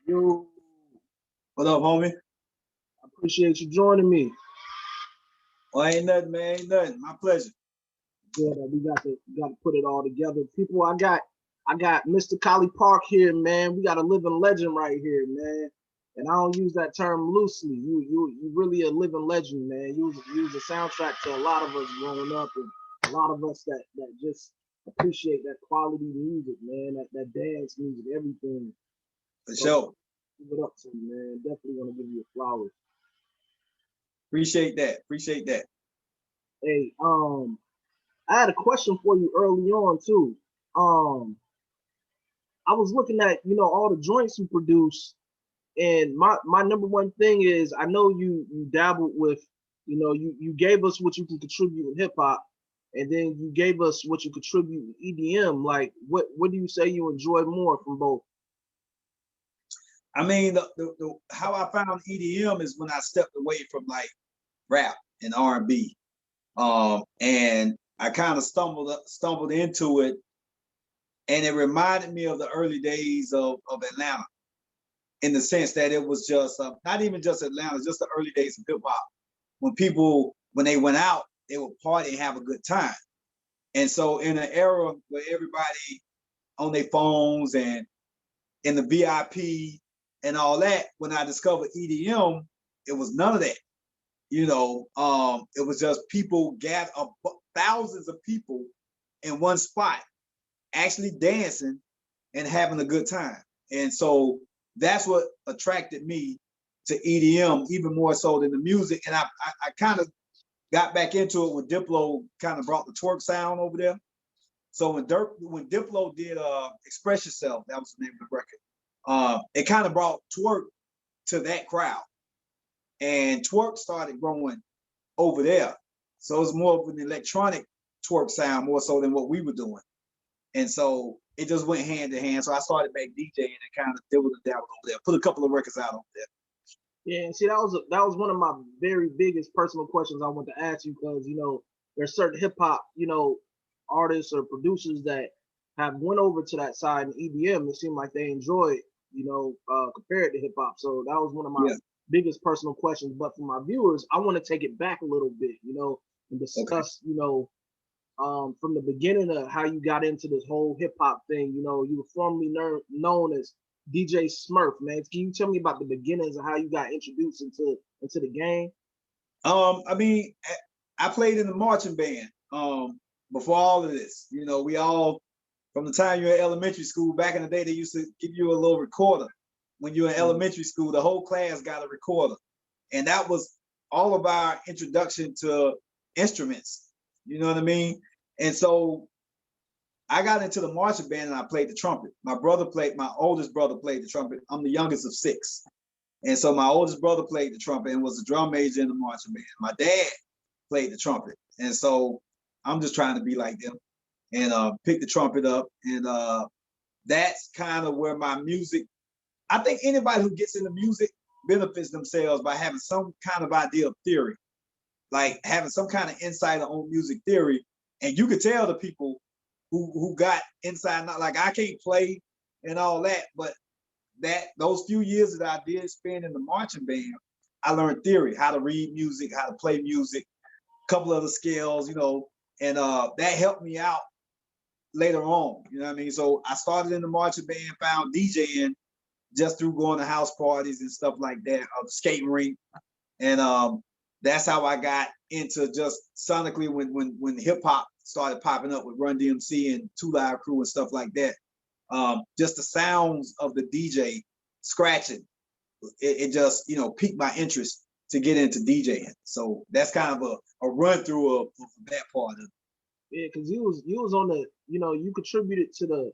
You What up, homie? appreciate you joining me. Well, ain't nothing, man. Ain't nothing. My pleasure. Good. We got to put it all together. People, I got Mr. Collipark here, man. We got a living legend right here, man. And I don't use that term loosely. You really a living legend, man. You was a soundtrack to a lot of us growing up, and a lot of us that just appreciate that quality music, man. That dance music, everything. For So sure. give it up to you, man. Definitely want to give you flowers. Appreciate that. Appreciate that. Hey, I had a question for you early on too. Um, I was looking at all the joints you produce, and my number one thing is I know you dabbled with you gave us what you can contribute in hip hop, and then you gave us what you contribute in EDM. Like what do you say you enjoy more from both? I mean, how I found EDM is when I stepped away from like rap and R&B, and I kind of stumbled into it, and it reminded me of the early days of Atlanta, in the sense that it was just not even just Atlanta, just the early days of hip hop. When they went out, they would party and have a good time. And so in an era where everybody on their phones and in the VIP and all that, when I discovered EDM, it was none of that. It was just people gather thousands of people in one spot, actually dancing and having a good time. And so that's what attracted me to EDM even more so than the music. And I kind of got back into it when Diplo kind of brought the twerk sound over there. So when Diplo did Express Yourself, that was the name of the record, it kind of brought twerk to that crowd. And twerk started growing over there. So it was more of an electronic twerk sound more so than what we were doing. And so it just went hand in hand. So I started back DJing and kind of dibbled and dabbled over there. Put a couple of records out over there. Yeah, and see that was one of my very biggest personal questions I want to ask you, because there's certain hip hop artists or producers that have went over to that side in EDM. It seemed like they enjoy it, compared to hip hop. So that was one of my Yeah. biggest personal questions. But for my viewers, I want to take it back a little bit, and Okay. discuss, from the beginning of how you got into this whole hip hop thing. You were formerly known as DJ Smurf, man. Can you tell me about the beginnings of how you got introduced into the game? I mean, I played in the marching band before all of this. We all, from the time you're in elementary school, back in the day, they used to give you a little recorder. When you're in elementary school, the whole class got a recorder. And that was all of our introduction to instruments. You know what I mean? And so I got into the marching band and I played the trumpet. My oldest brother played the trumpet. I'm the youngest of six. And so my oldest brother played the trumpet and was a drum major in the marching band. My dad played the trumpet. And so I'm just trying to be like them and pick the trumpet up. And that's kind of where my music, I think anybody who gets into music benefits themselves by having some kind of idea of theory, like having some kind of insight on music theory. And you could tell the people who got inside, not like I can't play and all that, but those few years that I did spend in the marching band, I learned theory, how to read music, how to play music, a couple of the scales, and that helped me out later on. You know what I mean? So I started in the marching band, found DJing just through going to house parties and stuff like that, the skating rink, and that's how I got into just sonically when hip hop started popping up with Run DMC and Two Live Crew and stuff like that. Just the sounds of the DJ scratching, it just piqued my interest to get into DJing. So that's kind of a run through of that part of it. Yeah, because you was on the you contributed to the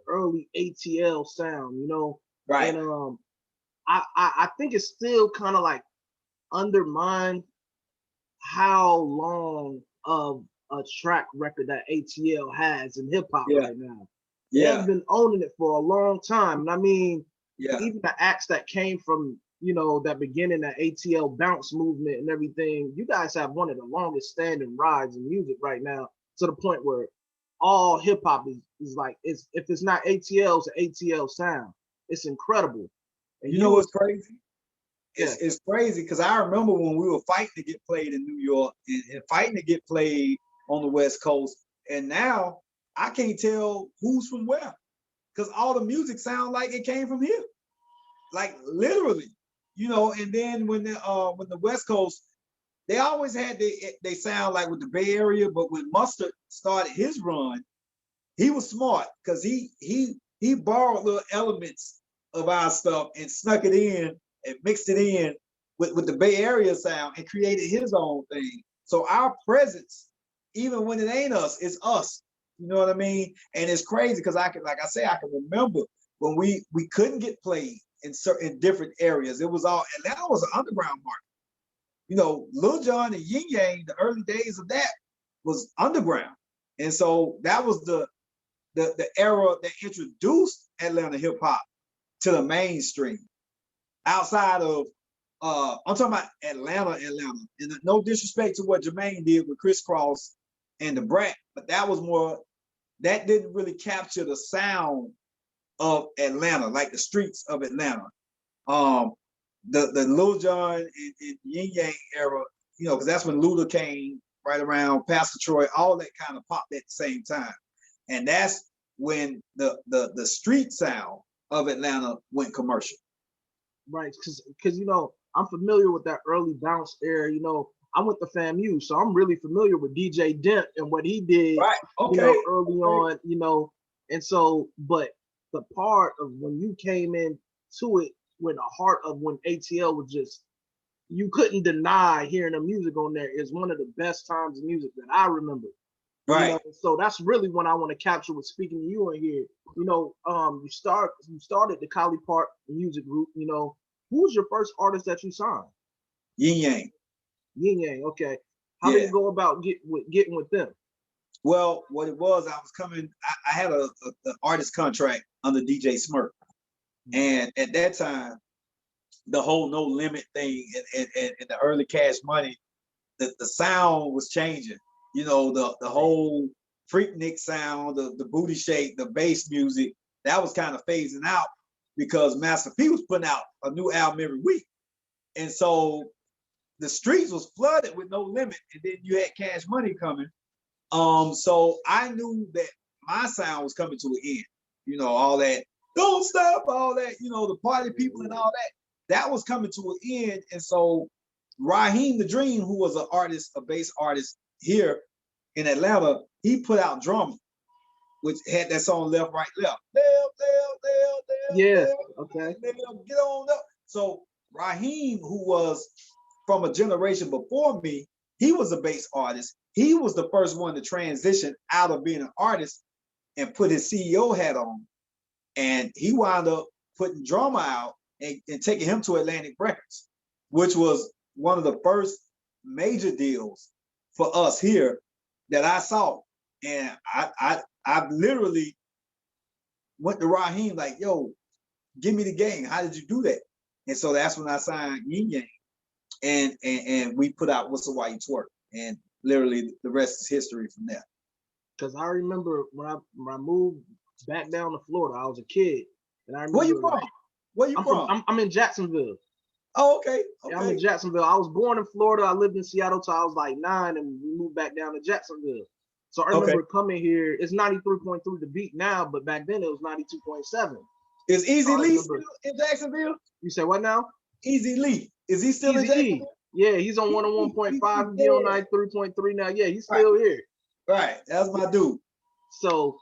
early ATL sound, Right. and I think it's still kind of like undermined how long of a track record that ATL has in hip hop Yeah. right now. They Yeah. have been owning it for a long time. And I mean, Yeah. even the acts that came from, that beginning, that ATL bounce movement and everything, you guys have one of the longest standing rides in music right now, to the point where all hip hop is like, if it's not ATL, it's an ATL sound. It's incredible. And You you know was what's crazy? yeah, It's crazy because I remember when we were fighting to get played in New York and fighting to get played on the West Coast, and now I can't tell who's from where because all the music sound like it came from here, like literally, you know. And then when the West Coast, they always had they sound like with the Bay Area, but when Mustard started his run, he was smart because he borrowed little elements of our stuff and snuck it in and mixed it in with the Bay Area sound and created his own thing. So our presence, even when it ain't us, it's us. You know what I mean? And it's crazy because I can, like I say, I can remember when we couldn't get played in certain different areas. It was all Atlanta was an underground market. You know, Lil Jon and Ying Yang, the early days of that was underground. And so that was the era that introduced Atlanta hip hop to the mainstream. Outside of I'm talking about Atlanta. And no disrespect to what Jermaine did with Criss Cross and the Brat, but that was more that didn't really capture the sound of Atlanta, like the streets of Atlanta. Um, the Lil Jon and Yin Yang era, you know, because that's when Luda came right around Pastor Troy, all that kind of popped at the same time. And that's when the street sound of Atlanta went commercial. right. Because you know, I'm familiar with that early bounce era. You know, I went to FAMU, so I'm really familiar with DJ Dent and what he did, Right. you Okay. know, early on, you know. And so, but the part of when you came in to it with the heart of when ATL was just, you couldn't deny hearing the music on there is one of the best times of music that I remember. You Right. know, so that's really when I want to capture with speaking to you in here. You know, you started the Collipark music group. You know, who was your first artist that you signed? Yin Yang. Ying Yang. Okay, how did Yeah. it go about getting with them? Well, what it was, I was coming. I had a artist contract under DJ Smurf, and at that time, the whole no limit thing and the early Cash Money, the sound was changing. You know, the whole Freaknik sound, the booty shake, the bass music, that was kind of phasing out because Master P was putting out a new album every week. And so the streets was flooded with no limit. And then you had Cash Money coming. So I knew that my sound was coming to an end. You know, all that, don't stop, all that, you know, the party people and all that was coming to an end. And so Raheem the Dream, who was an artist, a bass artist here in Atlanta, he put out Drama, which had that song Left, Right, Left. Yeah. Okay. Get on up. So Raheem, who was from a generation before me, he was a bass artist. He was the first one to transition out of being an artist and put his CEO hat on. And he wound up putting Drama out and taking him to Atlantic Records, which was one of the first major deals for us here that I saw. And I literally went to Raheem like, yo, give me the game. How did you do that? And so that's when I signed Ying Yang. And we put out Whistle While You Twerk. And literally the rest is history from there. Because I remember when I moved back down to Florida, I was a kid, and I Where you remember from? like Where you from? I'm in Jacksonville. Oh, okay. Yeah, I'm in Jacksonville. I was born in Florida. I lived in Seattle till I was like 9, and we moved back down to Jacksonville. So I remember coming here. It's 93.3 the beat now, but back then it was 92.7. Is Easy So Lee still in Jacksonville? You say what now? Easy Lee. Is he still in Easy E. Jacksonville? Yeah, he's on 101.5. He on 93.3 now. Yeah, he's still here. Right. That's my dude. So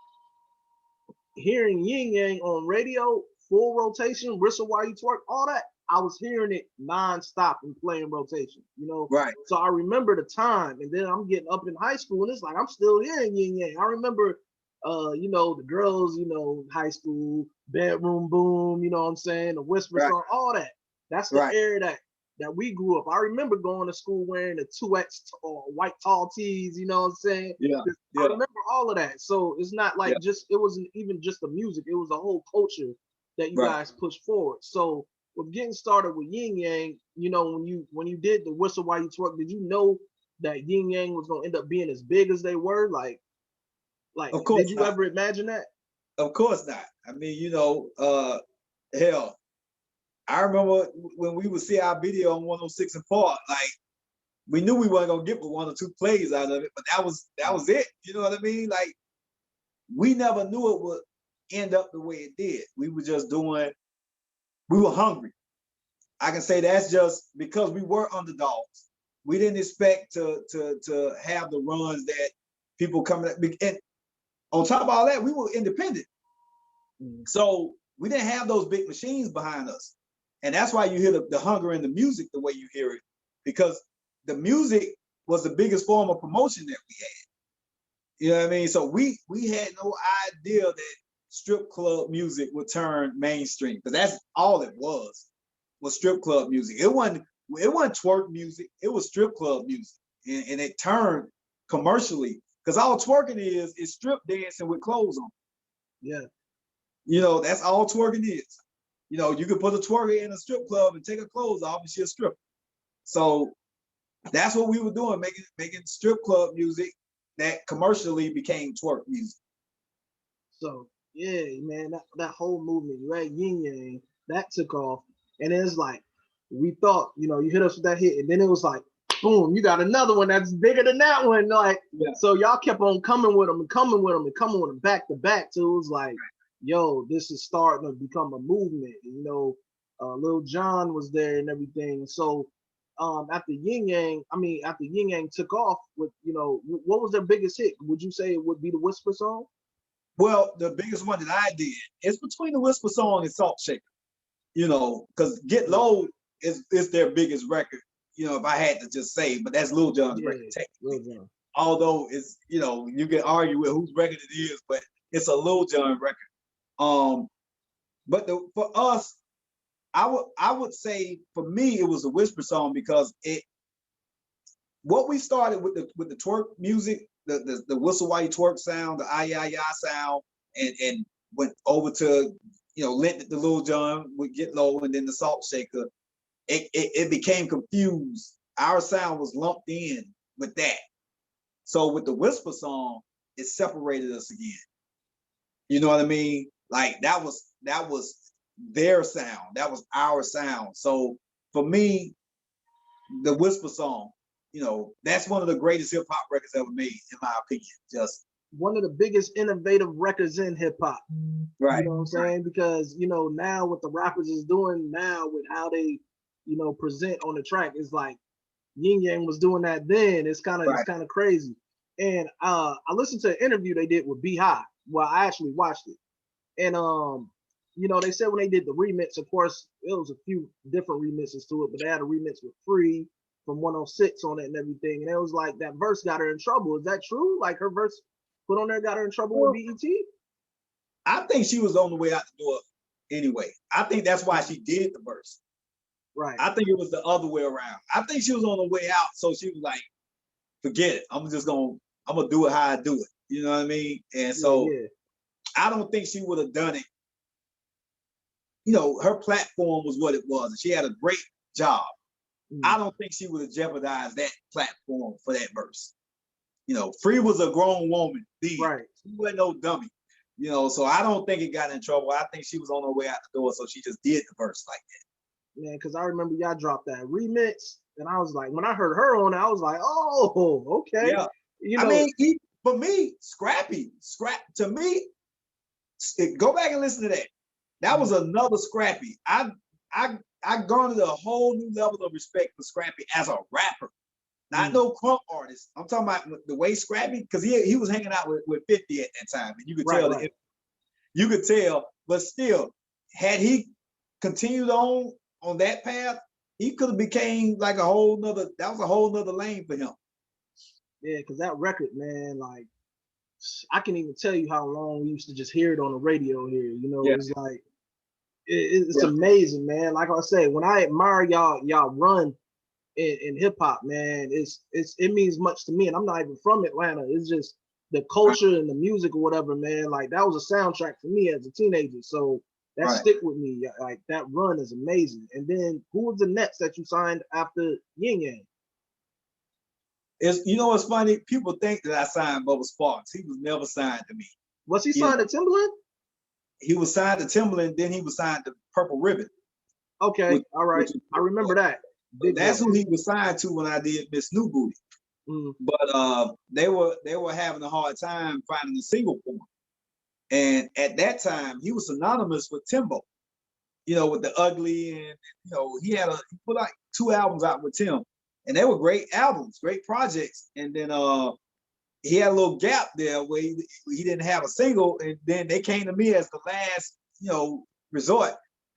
hearing Ying Yang on radio, full rotation, Whistle While You Twerk, all that, I was hearing it non-stop and playing rotation, you know? Right. So I remember the time, and then I'm getting up in high school, and it's like I'm still hearing Ying Yang. I remember, you know, the girls, you know, high school, bedroom boom, you know what I'm saying? The whisper song, all that. That's the era that we grew up. I remember going to school wearing the 2X white tall tees, you know what I'm saying? Yeah. I remember all of that. So it's not like just, it wasn't even just the music, it was the whole culture that you guys pushed forward. So with getting started with Ying Yang, you know, when you did the Whistle While You Twerk, did you know that Ying Yang was gonna end up being as big as they were? Like of course did you ever imagine that? Of course not. I mean, you know, hell, I remember when we would see our video on 106 and Park, like we knew we weren't gonna get but 1 or 2 plays out of it, but that was it. You know what I mean? Like we never knew it would end up the way it did. We were just doing. We were hungry. I can say that's just because we were underdogs. We didn't expect to have the runs that people coming at. And on top of all that, we were independent. So we didn't have those big machines behind us. And that's why you hear the hunger in the music the way you hear it, because the music was the biggest form of promotion that we had. You know what I mean? So we had no idea that strip club music would turn mainstream, because that's all it was strip club music. It wasn't twerk music, it was strip club music. And it turned commercially, because all twerking is strip dancing with clothes on. Yeah. You know, that's all twerking is. You know, you can put a twerker in a strip club and take her clothes off and she's a stripper. So that's what we were doing, making strip club music that commercially became twerk music. So yeah, man, that whole movement, right? Ying Yang, that took off. And it's like, we thought, you know, you hit us with that hit, and then it was like, boom, you got another one that's bigger than that one. Like, so y'all kept on coming with them and coming with them and coming with them back to back. So it was like, yo, this is starting to become a movement. You know, Lil Jon was there and everything. So after Ying Yang took off with, you know, what was their biggest hit? Would you say it would be the Whisper song? Well, the biggest one that I did is between the Whisper song and Salt Shaker. You know, because Get Low is their biggest record. You know, if I had to just say, but that's Lil Jon's record technically. Although it's, you know, you can argue with whose record it is, but it's a Lil Jon record. But for us, I would say for me it was a Whisper song, because what we started with the twerk music, the whistle while you twerk sound, the ay sound, and went over to, you know, lent the Lil Jon would Get Low, and then the Salt Shaker. It became confused. Our sound was lumped in with that. So with the Whisper song, it separated us again. You know what I mean? Like that was their sound. That was our sound. So for me, the Whisper song, you know, that's one of the greatest hip hop records ever made, in my opinion. Just one of the biggest innovative records in hip hop. Right. You know what I'm saying? Because, you know, now what the rappers is doing now with how they, you know, present on the track is like Ying Yang was doing that then. It's kind of crazy. And I listened to an interview they did with V.I.C. Well, I actually watched it. And you know, they said when they did the remix, of course, it was a few different remixes to it, but they had a remix with Free from 106 on it and everything. And it was like that verse got her in trouble. Is that true? Like her verse put on there got her in trouble with BET? I think she was on the way out the door anyway. I think that's why she did the verse. Right. I think it was the other way around. I think she was on the way out, so she was like, forget it. I'm gonna do it how I do it. You know what I mean? And so I don't think she would have done it. You know, her platform was what it was, and she had a great job. I don't think she would have jeopardized that platform for that verse. You know, Free was a grown woman. Right. She wasn't no dummy. You know, so I don't think it got in trouble. I think she was on her way out the door, so she just did the verse like that. Man, because I remember y'all dropped that remix, and I was like, when I heard her on it, I was like, oh, okay. Yeah. You know, I mean, for me, to me, go back and listen to that. That was another Scrappy. I garnered a whole new level of respect for Scrappy as a rapper. Not no crunk artist. I'm talking about the way Scrappy, because he was hanging out with 50 at that time, and you could tell you could tell, but still, had he continued on that path, he could have became like that was a whole nother lane for him. Yeah, because that record, man, like I can even tell you how long we used to just hear it on the radio here. You know, it's like it's amazing, man. Like I said, when I admire y'all run in hip hop, man, it means much to me. And I'm not even from Atlanta. It's just the culture and the music or whatever, man. Like that was a soundtrack for me as a teenager. So that stick with me. Like that run is amazing. And then who was the next that you signed after Ying Yang? You know what's funny? People think that I signed Bubba Sparks. He was never signed to me. Was he signed to Timbaland? He was signed to Timbaland, then he was signed to Purple Ribbon. Okay, all right. which was I remember that. so Big that's joint. who he was signed to when I did Miss New Booty. Mm. But they were having a hard time finding a single for him. And at that time, he was synonymous with Timbo, with the Ugly, and he put like 2 albums out with Tim, and they were great albums, great projects. And then he had a little gap there where he didn't have a single, and then they came to me as the last resort,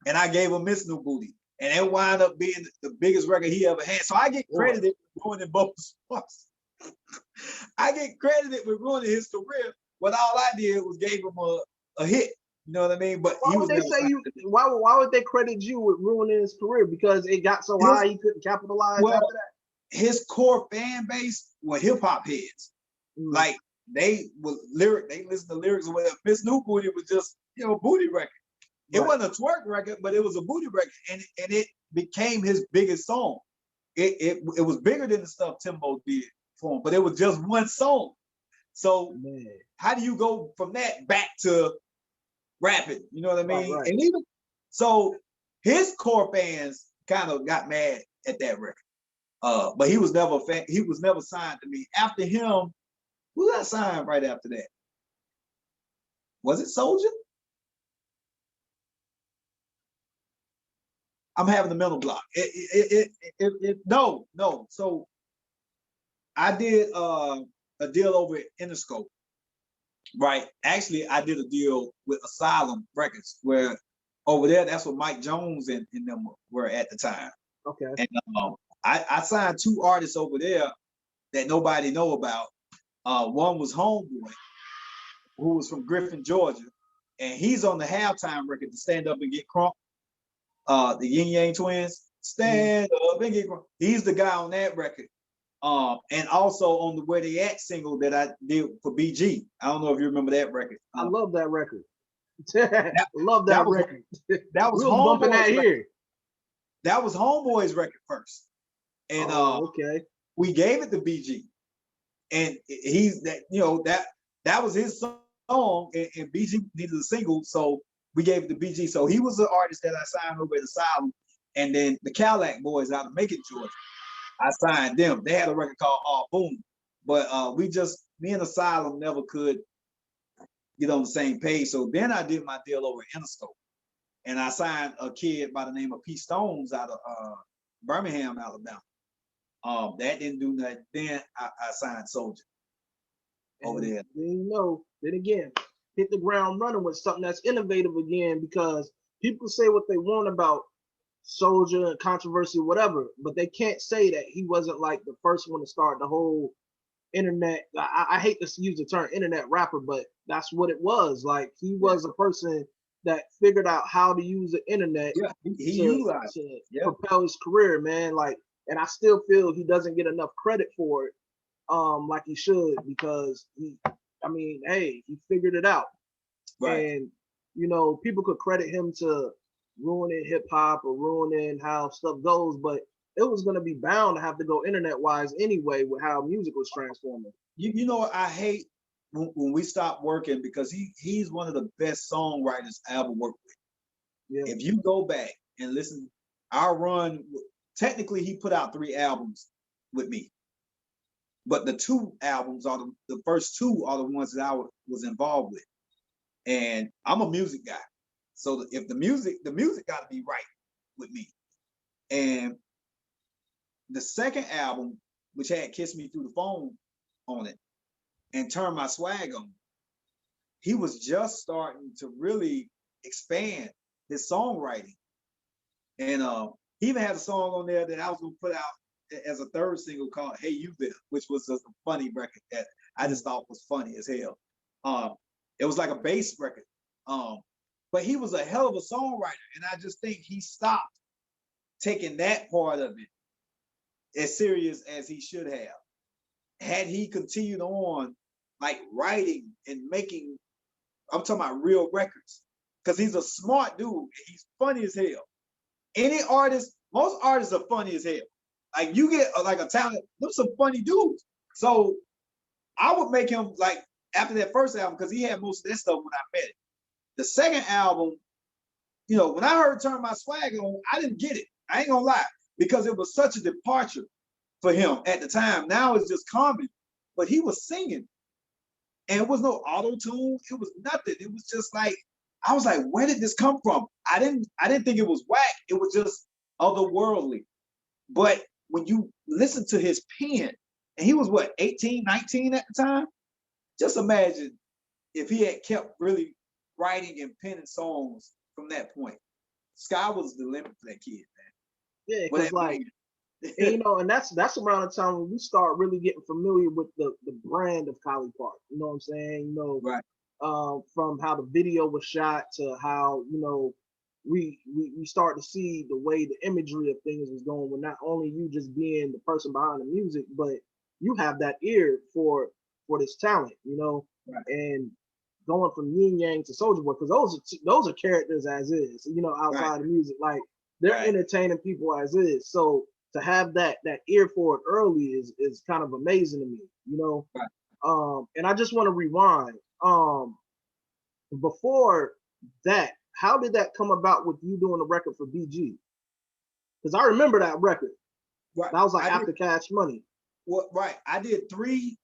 and I gave him Miss New Booty, and it wound up being the biggest record he ever had. So I get credited with ruining both spots. I get credited with ruining his career when all I did was gave him a hit. You know what I mean? But why he would was they never say signed you? to me. Why would they credit you with ruining his career? Because it got so high he couldn't capitalize Well, after that. his core fan base were hip hop heads. Mm. Like they listen to lyrics. Where Miss New Booty was just booty record. It wasn't a twerk record, but it was a booty record, and it became his biggest song. It was bigger than the stuff Timbo did for him, but it was just one song. So how do you go from that back to rapping? You know what I mean? Right. And even so, his core fans kind of got mad at that record. But he was never he was never signed to me. After him, who got signed right after that? Was it Soulja? I'm having a mental block. No. So I did a deal over at Interscope. Right. Actually, I did a deal with Asylum Records, where over there, that's what Mike Jones and them were at the time. Okay. And I signed 2 artists over there that nobody know about. One was Homeboy, who was from Griffin, Georgia, and he's on the halftime record to Stand Up and Get Crunk. The Ying Yang Twins, Stand Up and Get Crunk. He's the guy on that record. And also on the Where They At single that I did for BG. I don't know if you remember that record. I love that record. Love that record. That was we was bumping that here. That was Homeboy's record first. And okay. We gave it to BG. And he's that was his song, and BG needed a single, so we gave it to BG. So he was the artist that I signed over at Asylum, and then the Cadillac Boys out of Macon, Georgia, I signed them. They had a record called Boom, but me and Asylum never could get on the same page. So then I did my deal over at Interscope, and I signed a kid by the name of P. Stones out of Birmingham, Alabama. That didn't do nothing. Then I signed Soulja over there. Then again, hit the ground running with something that's innovative again, because people say what they want about Soulja and controversy, whatever, but they can't say that he wasn't like the first one to start the whole internet. I hate to use the term internet rapper, but that's what it was. Like, he was a person that figured out how to use the internet to propel his career, man. Like, and I still feel he doesn't get enough credit for it, like he should, because he figured it out. Right. And people could credit him to ruining hip hop or ruining how stuff goes, but it was going to be bound to have to go internet wise anyway with how music was transforming. You know what I hate when we stopped working, because he's one of the best songwriters I ever worked with. Yeah. If you go back and listen, our run, technically he put out 3 albums with me, but the 2 albums are the first 2 are the ones that I was involved with, and I'm a music guy, so if the music got to be right with me. And the second album, which had Kiss Me Through the Phone on it and Turn My Swag On, he was just starting to really expand his songwriting. And he even had a song on there that I was going to put out as a 3rd single called Hey You There, which was a funny record that I just thought was funny as hell. It was like a bass record. But he was a hell of a songwriter, and I just think he stopped taking that part of it as serious as he should have. Had he continued on, like, writing and making, I'm talking about real records, because he's a smart dude. He's funny as hell. Most artists are funny as hell. Like, you get like a talent, there's some funny dudes. So I would make him, like, after that first album, because he had most of that stuff when I met him. The second album, you know, when I heard Turn My Swag On, I didn't get it. I ain't gonna lie, because it was such a departure for him at the time. Now it's just common, but he was singing, and it was no auto tune. It was nothing. It was just like, I was like, where did this come from? I didn't think it was whack. It was just otherworldly. But when you listen to his pen, and he was what, 18, 19 at the time? Just imagine if he had kept really writing and penning songs from that point. Sky was the limit for that kid, man. Yeah, because like, and you know, and that's around the time when we start really getting familiar with the brand of Collipark. You know what I'm saying? You know, right. From how the video was shot to how, you know, we start to see the way the imagery of things was going, with not only you just being the person behind the music, but you have that ear for this talent, you know. Right. And going from Ying Yang to Soulja Boy, because those are characters as is, you know, outside right. of music, like they're right. entertaining people as is. So to have that ear for it early is kind of amazing to me, you know. Right. And I just want to rewind. Before that, how did that come about with you doing the record for BG? Because I remember that record. Right. That was like after Cash Money. Well, right. I did 3.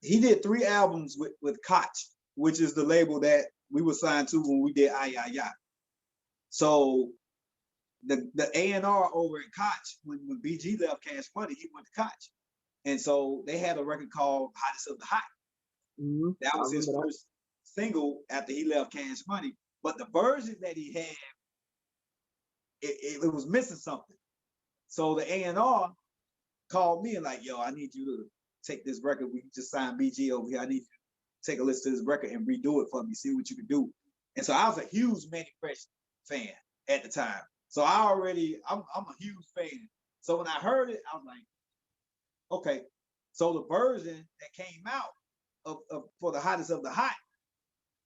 He did 3 albums with Koch, which is the label that we were signed to when we did Ay Ay Ay. So the A&R over at Koch, when BG left Cash Money, he went to Koch. And so they had a record called Hottest of the Hot. Mm-hmm. That was his first single after he left Cash Money. But the version that he had, it was missing something. So the A&R called me and like, yo, I need you to take this record. We just signed BG over here. I need you to take a listen to this record and redo it for me, see what you can do. And so I was a huge Manny Fresh fan at the time. So I'm a huge fan. So when I heard it, I was like, okay. So the version that came out of for the Hottest of the Hot,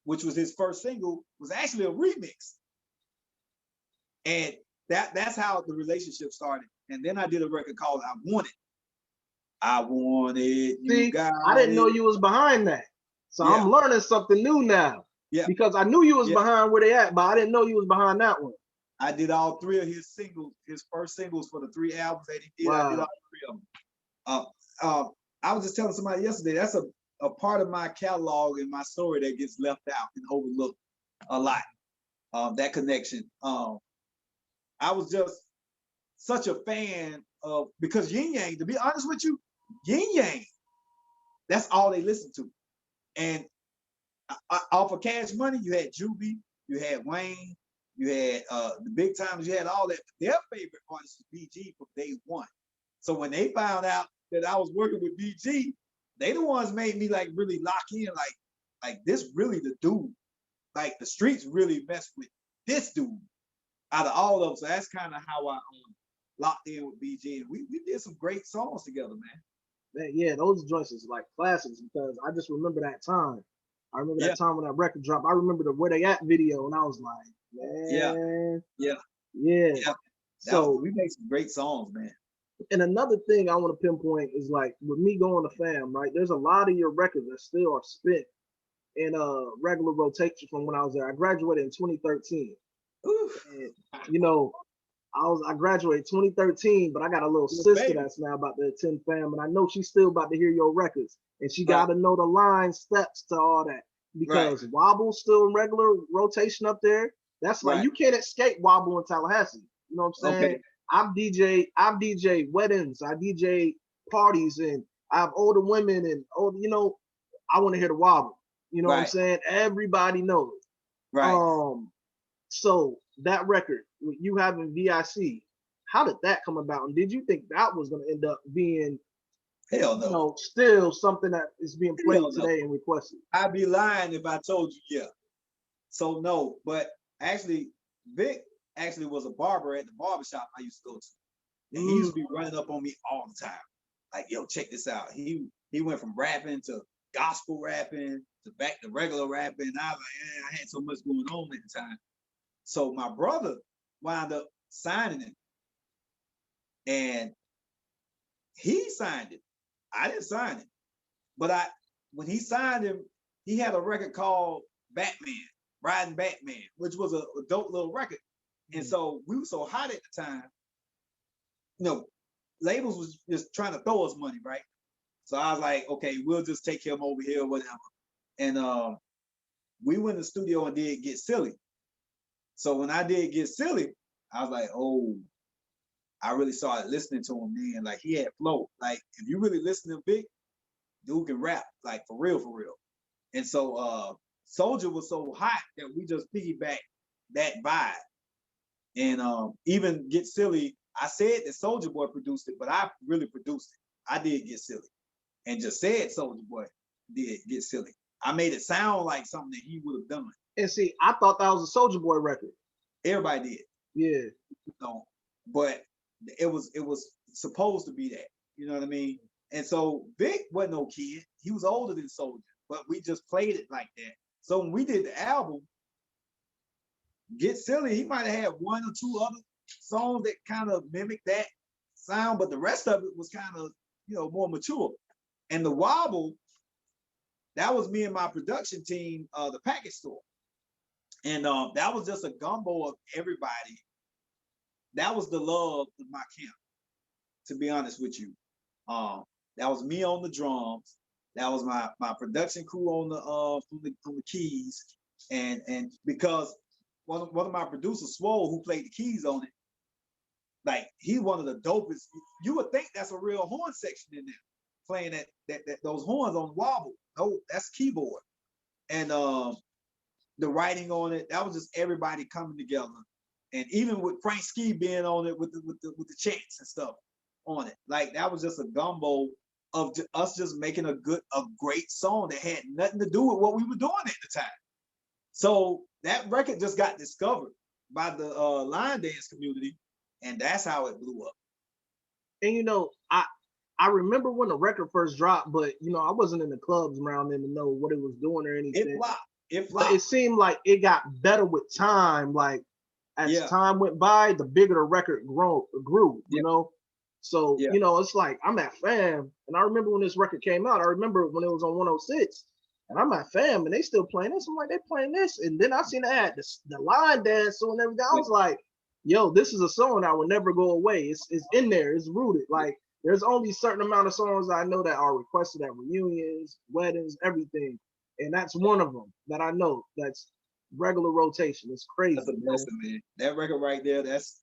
which was his first single, was actually a remix. And that's how the relationship started. And then I did a record called I Want It. I want it. See, I didn't know you was behind that. So yeah. I'm learning something new now. Yeah. Because I knew you was behind where they at, but I didn't know you was behind that one. I did all 3 of his singles, his first singles for the 3 albums that he did. Wow. I did all 3 of them. I was just telling somebody yesterday, that's a part of my catalog and my story that gets left out and overlooked a lot. That connection. I was just such a fan of, because Ying Yang, to be honest with you, Ying Yang, that's all they listened to. And off of Cash Money, you had Juby, you had Wayne, you had the Big Timers, you had all that. Their favorite artist was BG from day one. So when they found out that I was working with BG, they the ones made me like really lock in, like this really the dude. Like the streets really mess with this dude out of all of them. So that's kind of how I locked in with BG. And we did some great songs together, man. Yeah, those joints is like classics, because I just remember that time. I remember that time when that record dropped. I remember the Where They At video, and I was like, man. Yeah. So we made some great songs, man. And another thing I want to pinpoint is like with me going to fam, right? There's a lot of your records that still are spent in regular rotation from when I was there. I graduated in 2013. And, you know, I graduated 2013, but I got a little sister that's now about to attend fam, and I know she's still about to hear your records, and she got to know the line steps to all that, because Wobble's still in regular rotation up there. That's like you can't escape Wobble in Tallahassee. You know what I'm saying? I've DJ weddings, I DJ parties, and I have older women and older, you know, I want to hear the Wobble. You know what I'm saying? Everybody knows. So that record, you having V.I.C., how did that come about? And did you think that was going to end up being, hell no, you know, still something that is being played today and requested? I'd be lying if I told you So no, but actually, Vic actually was a barber at the barbershop I used to go to. And he used to be running up on me all the time. Like, yo, check this out. He went from rapping to gospel rapping to back to regular rapping. And I was like, I had so much going on at the time. So my brother wound up signing him. And he signed it. I didn't sign it. But when he signed him, he had a record called Batman, Riding Batman, which was a dope little record. And so we were so hot at the time, you know, labels was just trying to throw us money, right? So I was like, okay, we'll just take him over here, whatever. And we went to the studio and did Get Silly. So when I did Get Silly, I was like, oh, I really started listening to him then. Like he had flow. Like if you really listen to Big, dude can rap, like for real, for real. And so Soulja was so hot that we just piggybacked that vibe. And even Get Silly, I said that Soulja Boy produced it, but I really produced it. I did Get Silly. And just said Soulja Boy did Get Silly. I made it sound like something that he would have done. And see, I thought that was a Soulja Boy record. Everybody did. Yeah. You know, but it was supposed to be that. You know what I mean? And so Vic wasn't no kid. He was older than Soulja, but we just played it like that. So when we did the album, Get Silly, he might have had one or two other songs that kind of mimic that sound, but the rest of it was kind of, you know, more mature. And the Wobble, that was me and my production team, the Package Store. And that was just a gumbo of everybody. That was the love of my camp, to be honest with you. That was me on the drums. That was my production crew on the keys. And because one of my producers, Swole, who played the keys on it, like he's one of the dopest. You would think that's a real horn section in there, playing that those horns on the Wobble. No, that's keyboard. And the writing on it, that was just everybody coming together. And even with Frank Ski being on it with the chants and stuff on it, like that was just a gumbo of us just making a great song that had nothing to do with what we were doing at the time. So that record just got discovered by the line dance community, and that's how it blew up. And you know, I remember when the record first dropped, but you know, I wasn't in the clubs around then to know what it was doing or anything. It flopped. But it seemed like it got better with time. Like as time went by, the bigger the record grew, you know. So, you know, it's like I'm at FAM, and I remember when this record came out, I remember when it was on 106, and I'm at FAM, and they still playing this. I'm like, they playing this. And then I seen they had the line dance and everything. I was like, yo, this is a song that will never go away. It's in there. It's rooted. Like, there's only a certain amount of songs I know that are requested at reunions, weddings, everything. And that's one of them that I know that's regular rotation. It's crazy. That's a blessing, man. That record right there, that's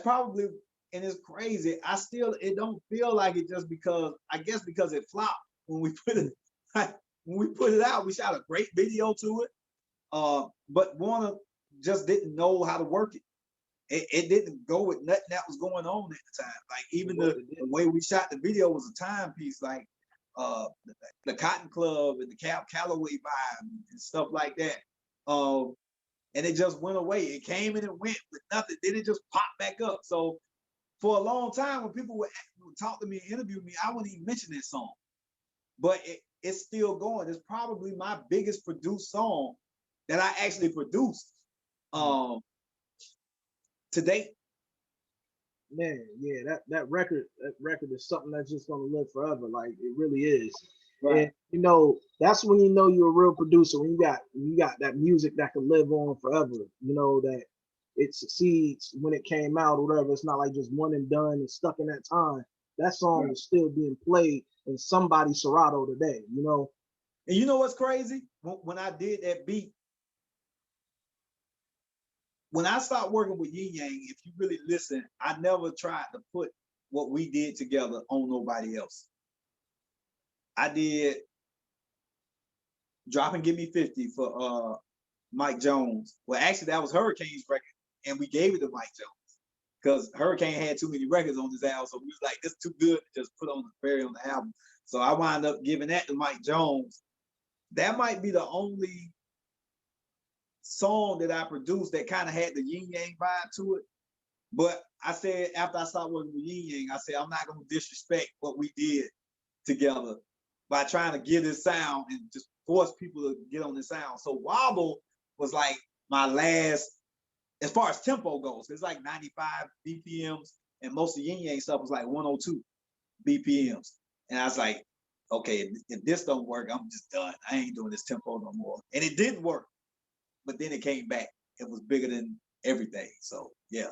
probably, and it's crazy. It don't feel like it just because, I guess because it flopped when we put it out. We shot a great video to it. But Warner just didn't know how to work it. It didn't go with nothing that was going on at the time. Like even the way we shot the video was a timepiece, like the Cotton Club and the Callaway vibe and stuff like that. And it just went away. It came and it went with nothing. Then it just popped back up. So for a long time, when people would talk to me and interview me, I wouldn't even mention this song. But it's still going. It's probably my biggest produced song that I actually produced to date. Man, yeah, that record is something that's just gonna live forever. Like it really is. Right. And you know, that's when you know you're a real producer, when you got that music that can live on forever. You know, that it succeeds when it came out or whatever. It's not like just one and done and stuck in that time. That song is still being played in somebody's Serato today, you know. And you know what's crazy? When I did that beat, when I started working with Ying Yang, if you really listen, I never tried to put what we did together on nobody else. I did Drop and Give Me 50 for Mike Jones. Well, actually, that was Hurricane's record, and we gave it to Mike Jones because Hurricane had too many records on his album. So we was like, this is too good to just put on the album. So I wound up giving that to Mike Jones. That might be the only song that I produced that kind of had the Yin Yang vibe to it. But I said, after I started working with Yin Yang, I said, I'm not going to disrespect what we did together by trying to give this sound and just force people to get on this sound. So Wobble was like my last, as far as tempo goes, it's like 95 BPMs, and most of Yin Yang stuff was like 102 BPMs. And I was like, okay, if this don't work, I'm just done. I ain't doing this tempo no more. And it didn't work. but then it came back. It was bigger than everything. So yeah.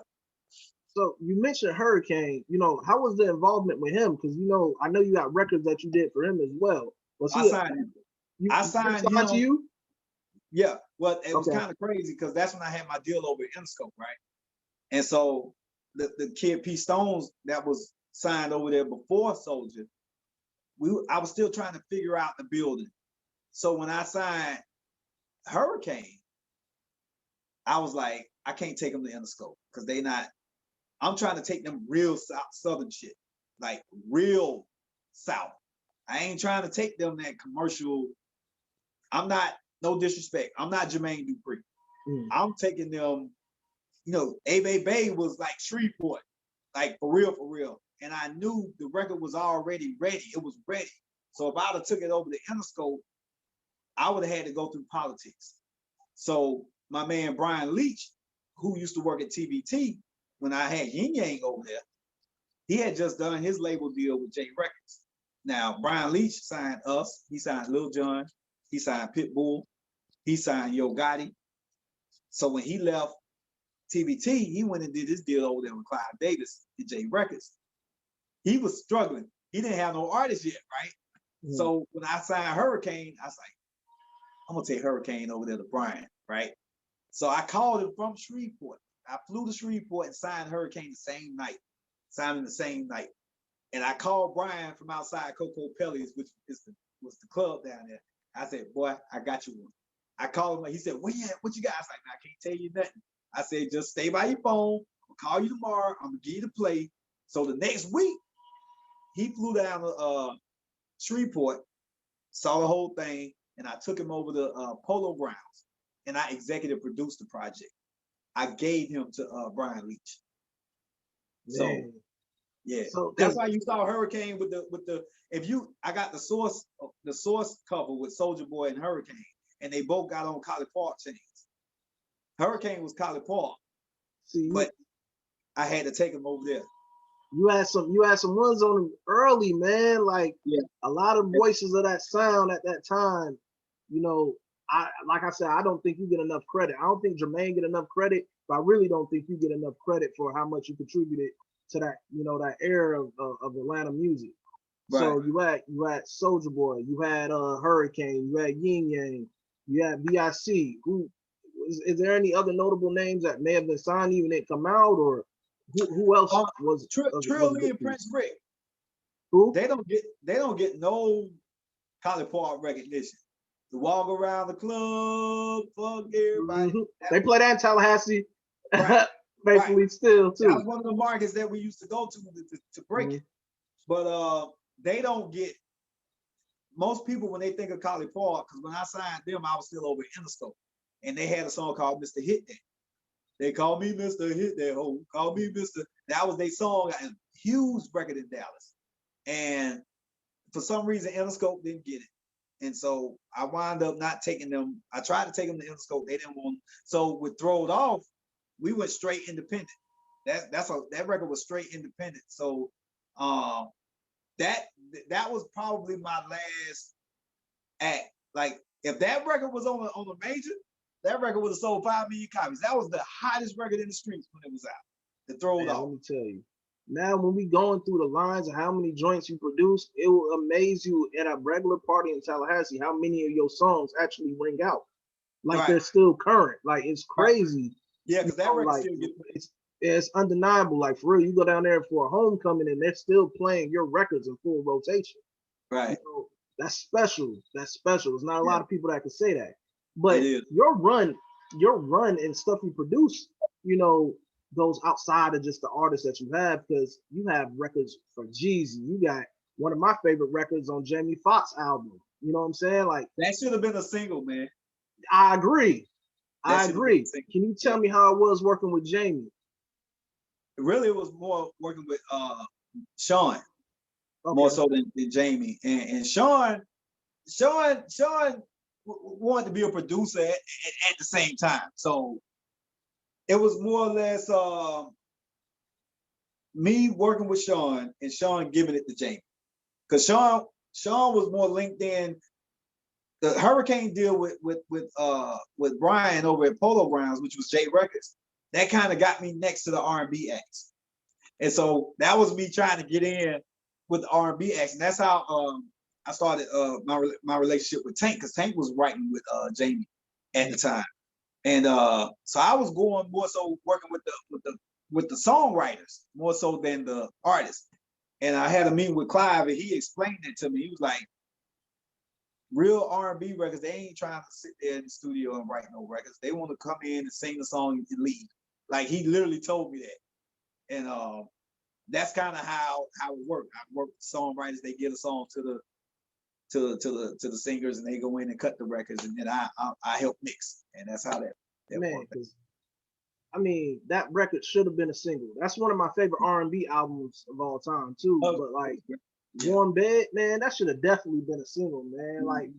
So you mentioned Hurricane. You know, how was the involvement with him? Because you know, I know you got records that you did for him as well. Was I he? signed him. You I he signed signed to him. you? Yeah. Well, it was Okay. kind of crazy because that's when I had my deal over at Interscope, right? And so the kid P Stones that was signed over there before Soulja, I was still trying to figure out the building. So when I signed Hurricane, I was like, I can't take them to Interscope because they not. I'm trying to take them real southern shit, like real south. I ain't trying to take them that commercial. I'm not, no disrespect. I'm not Jermaine Dupri. I'm taking them, you know, A Bay was like Shreveport, like for real. And I knew the record was already ready. It was ready. So if I'd have took it over to Interscope, I would have had to go through politics. So my man Brian Leach, who used to work at TBT when I had Ying Yang over there, he had just done his label deal with J Records. Now Brian Leach signed us. He signed Lil Jon. He signed Pitbull. He signed Yo Gotti. So when he left TBT, he went and did his deal over there with Clive Davis at J Records. He was struggling. He didn't have no artist yet, right? So when I signed Hurricane, I was like, I'm gonna take Hurricane over there to Brian, right? So I called him from Shreveport. I flew to Shreveport and signed Hurricane the same night, signed him the same night. And I called Brian from outside Coco Pelly's, which was the club down there. I said, boy, I got you one. I called him, he said, what you got? I was like, I can't tell you nothing. I said, just stay by your phone. I'll call you tomorrow. I'm gonna give you the play. So the next week, he flew down to Shreveport, saw the whole thing, and I took him over to Polo Grounds, and I executive produced the project. I gave him to Brian Leach. So yeah, So that's why you saw Hurricane with the I got the source cover with Soulja Boy and Hurricane, and they both got on Collipark chains. Hurricane was Collipark, but I had to take him over there. You had some ones on him early, man. Like a lot of voices of that sound at that time. You know, like I said, I don't think you get enough credit. I don't think Jermaine get enough credit, but I really don't think you get enough credit for how much you contributed to that, you know, that era of Atlanta music. Right. So you had Soulja Boy, you had Hurricane, you had Ying Yang, you had V.I.C. Who is there any other notable names that may have been signed even didn't come out, or who else was Trill Lee and Prince Rick? Who? They don't get no Collipark recognition. To walk around the club, fuck everybody. They play that in Tallahassee. Right. Faithfully still too. That was one of the markets that we used to go to break it. But they don't get, most people when they think of Collipark, because when I signed them, I was still over at Interscope, and they had a song called Mr. Hit That. They call me Mr. Hit That Ho. Call me Mr. That was their song, a huge record in Dallas. And for some reason, Interscope didn't get it. And so I wound up not taking them. I tried to take them to Interscope. They didn't want them. So with Throw It Off, we went straight independent. That record was straight independent. So that was probably my last act. Like if that record was on a major, that record would have sold 5 million copies. That was the hottest record in the streets when it was out. To Throw It Off. Let me tell you. Now, when we going through the lines of how many joints you produce, it will amaze you at a regular party in Tallahassee how many of your songs actually ring out. Like they're still current. Like it's crazy. Yeah, because that record still gets it's undeniable. Like for real, you go down there for a homecoming and they're still playing your records in full rotation. Right. You know, that's special. That's special. There's not a lot of people that can say that. But your run and stuff you produce, you know, goes outside of just the artists that you have, because you have records for Jeezy. You got one of my favorite records on Jamie Foxx album. You know what I'm saying? Like that should have been a single, man. I agree. I agree. Can you tell me how it was working with Jamie? Really, it was more working with Sean, more so than Jamie. And Sean wanted to be a producer at the same time. So it was more or less me working with Sean and Sean giving it to Jamie. Because Sean was more linked in the Hurricane deal with Brian over at Polo Grounds, which was J Records, that kind of got me next to the R&B acts. And so that was me trying to get in with the R&B acts. And that's how I started my relationship with Tank, because Tank was writing with Jamie at the time. And so I was going more so working with the songwriters more so than the artists. And I had a meeting with Clive, and he explained it to me. He was like, real R&B records, they ain't trying to sit there in the studio and write no records. They want to come in and sing the song and leave. Like, he literally told me that. And that's kind of how it worked. I work with songwriters. They get a song to the singers, and they go in and cut the records, and then I help mix, and that's how that worked. I mean, that record should have been a single. That's one of my favorite R&B albums of all time too. But like, Warm Bed, man, that should have definitely been a single, man. Like,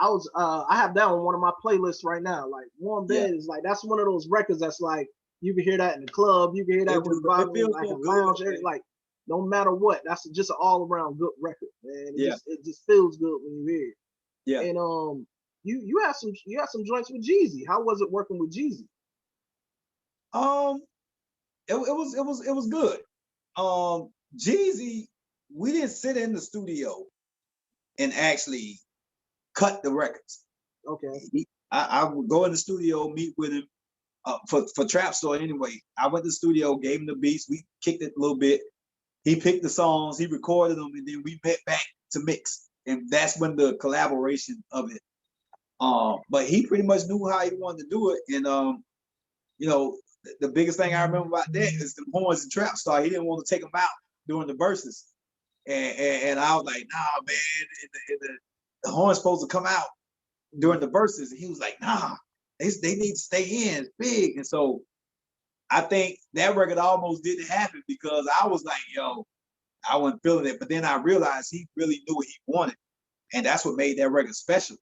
I have that on one of my playlists right now. Like, Warm Bed is like, that's one of those records that's like, you can hear that in the club, you can hear that with like a lounge area, like, no matter what, that's just an all around good record, man. It just feels good when you hear it. Yeah. And you had some joints with Jeezy. How was it working with Jeezy? It was good. Jeezy, we didn't sit in the studio and actually cut the records. Okay. I would go in the studio, meet with him for Trap Store anyway. I went to the studio, gave him the beats, we kicked it a little bit. He picked the songs, he recorded them, and then we met back to mix. And that's when the collaboration of it. But he pretty much knew how he wanted to do it. And you know, the biggest thing I remember about that is the horns and Trap Star. He didn't want to take them out during the verses. And I was like, nah, man, the horn's supposed to come out during the verses. And he was like, nah, they need to stay in. It's big. And so I think that record almost didn't happen because I was like, yo, I wasn't feeling it. But then I realized he really knew what he wanted. And that's what made that record special,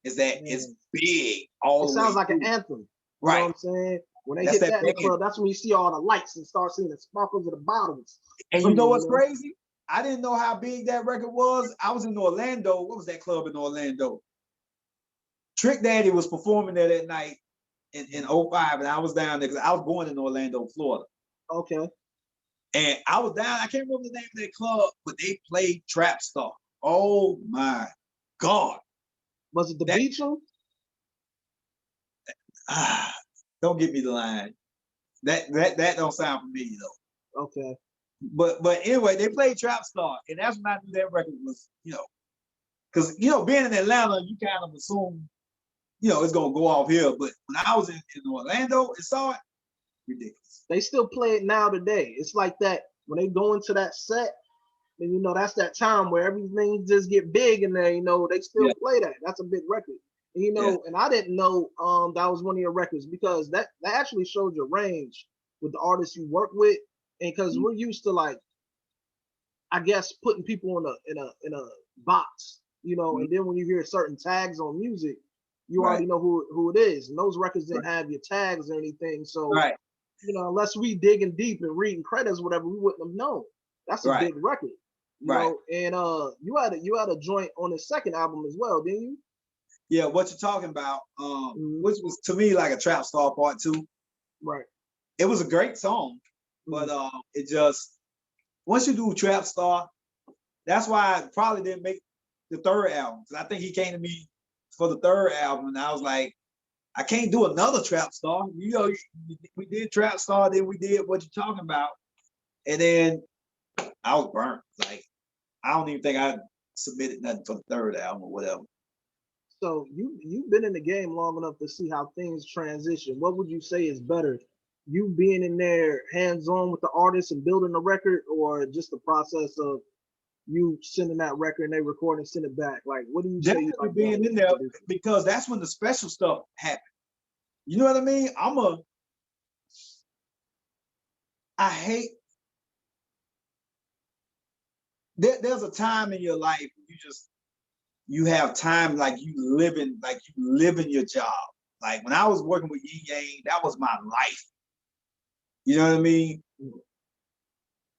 is that it's big all the way. It sounds like an anthem. Right. You know what I'm saying? When they hit that in the club, that's when you see all the lights and start seeing the sparkles of the bottles. And you know what's crazy? I didn't know how big that record was. I was in Orlando. What was that club in Orlando? Trick Daddy was performing there that night in 05, and I was down there because I was born in Orlando, Florida. Okay. And I was down, I can't remember the name of that club, but they played Trap Star. Oh my God. Was it the Beachum? Don't give me the line. That don't sound familiar though. Okay. But anyway, they played Trap Star, and that's when I knew that record was, because being in Atlanta, you kind of assume, it's gonna go off here. But when I was in Orlando and saw it, ridiculous. They still play it now today. It's like that when they go into that set, then that's that time where everything just get big in there. They still play that. That's a big record. And, and I didn't know that was one of your records, because that actually showed your range with the artists you work with, and because we're used to, like, I guess, putting people in a box, and then when you hear certain tags on music, you already know who it is. And those records didn't have your tags or anything, so unless we digging deep and reading credits, whatever, we wouldn't have known. That's a big record, you know. And you had a joint on the second album as well, didn't you? Yeah, What You Talking About, which was to me like a Trap Star Part 2. Right. It was a great song, but it just, once you do Trap Star, that's why I probably didn't make the third album. Because I think he came to me for the third album, and I was like, I can't do another Trap Star. We did Trap Star, then we did What You Talking About, and then I was burnt. Like, I don't even think I submitted nothing for the third album or whatever. So you've been in the game long enough to see how things transition. What would you say is better, you being in there hands-on with the artist and building the record, or just the process of you sending that record and they record and send it back? Like, what do you say? Definitely being in there, because that's when the special stuff happens. You know what I mean? I hate, there's a time in your life you have time like you living your job. Like when I was working with Ying Yang, that was my life. You know what I mean?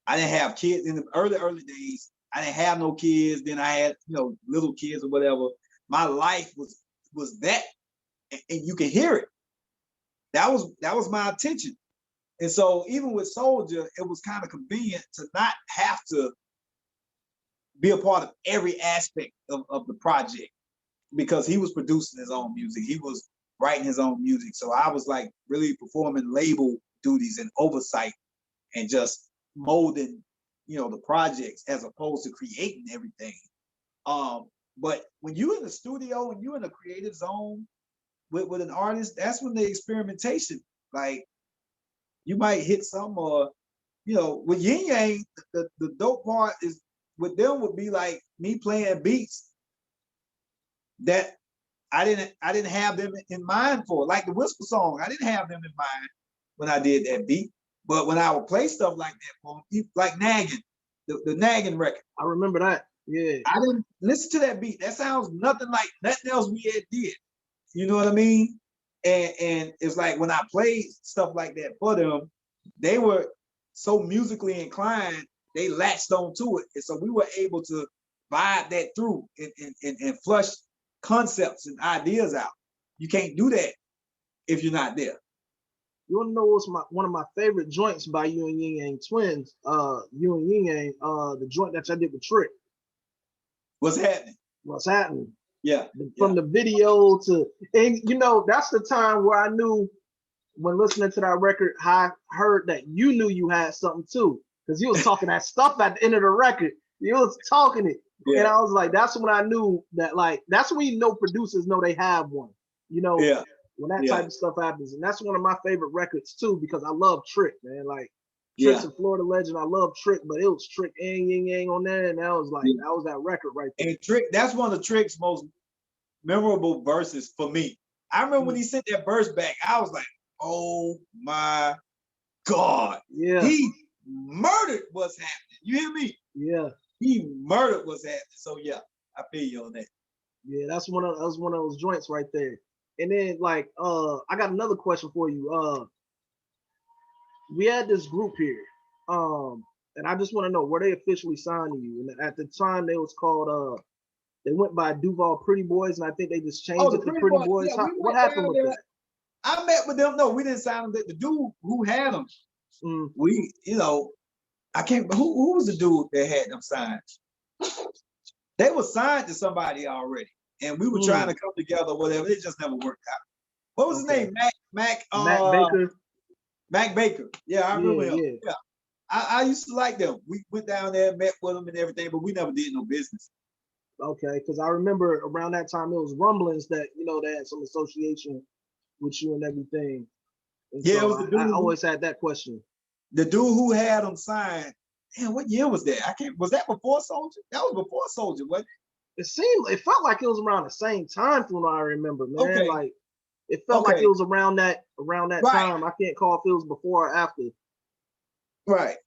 I didn't have kids in the early days. I didn't have no kids. Then I had, little kids or whatever. my life was that, and you can hear it. That was my attention. And so even with Soulja, it was kind of convenient to not have to be a part of every aspect of the project, because he was producing his own music. He was writing his own music. So I was like really performing label duties and oversight and just molding, the projects as opposed to creating everything. But when you're in the studio and you're in a creative zone with an artist, that's when the experimentation, like, you might hit some, or with Ying Yang, the dope part is with them would be like me playing beats that I didn't have them in mind for, like the Whisper song. I didn't have them in mind when I did that beat, but when I would play stuff like that for them, like nagging, the nagging record. I remember that. Yeah, I didn't listen to that beat. That sounds nothing like nothing else we had did. You know what I mean? And it's like when I played stuff like that for them, they were so musically inclined, they latched onto it. And so we were able to vibe that through and flush concepts and ideas out. You can't do that if you're not there. You want to know what's one of my favorite joints by you and Ying Yang Twins? You and Ying Yang, the joint that I did with Trick. What's happening? What's happening? Yeah. From the video to, and that's the time where I knew, when listening to that record, I heard that you knew you had something too, because you was talking that stuff at the end of the record. You was talking it, and I was like, that's when I knew that, like, that's when producers know they have one. When that type of stuff happens, and that's one of my favorite records too, because I love Trick, man. Like, Trick's a Florida legend. I love Trick, but it was Trick and Ying Yang on there, and that was like that was that record right there. And Trick, that's one of Trick's most memorable verses for me. I remember when he sent that verse back, I was like, oh my God. Yeah. He murdered what's happening. You hear me? Yeah. He murdered what's happening. So yeah, I feel you on that. Yeah, that's one of those joints right there. And then, like, I got another question for you. We had this group here, and I just want to know, were they officially signed to you? And at the time, they was called they went by Duval Pretty Boys, and I think they just changed it to Pretty Boys. Yeah, what happened with that? I met with them. No, we didn't sign them. The dude who had them, we, I can't. Who was the dude that had them signed? They were signed to somebody already, and we were trying to come together, whatever. It just never worked out. What was his name? Mac Baker. Mac Baker. Yeah, I remember him. Yeah. I used to like them. We went down there, met with them and everything, but we never did no business. Okay, because I remember around that time it was rumblings that they had some association with you and everything. And yeah, so it was the dude. I always had that question. The dude who had them signed. Damn, what year was that? Was that before Soulja? That was before Soulja, wasn't it? It felt like it was around the same time from what I remember, man. Okay. Like, it felt like it was around that time. I can't call if it was before or after. Right.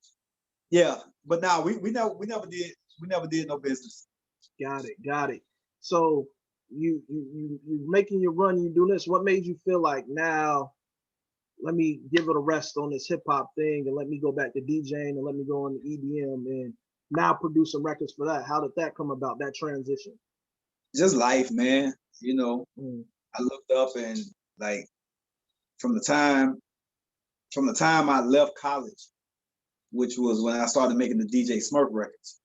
Yeah, but now we never did no business. Got it. So you making your run, you doing this. What made you feel like, now let me give it a rest on this hip hop thing and let me go back to DJing and let me go on the EDM and now producing records for that? How did that come about, that transition? Just life, man. I looked up and, like, from the time I left college, which was when I started making the DJ Smurf records,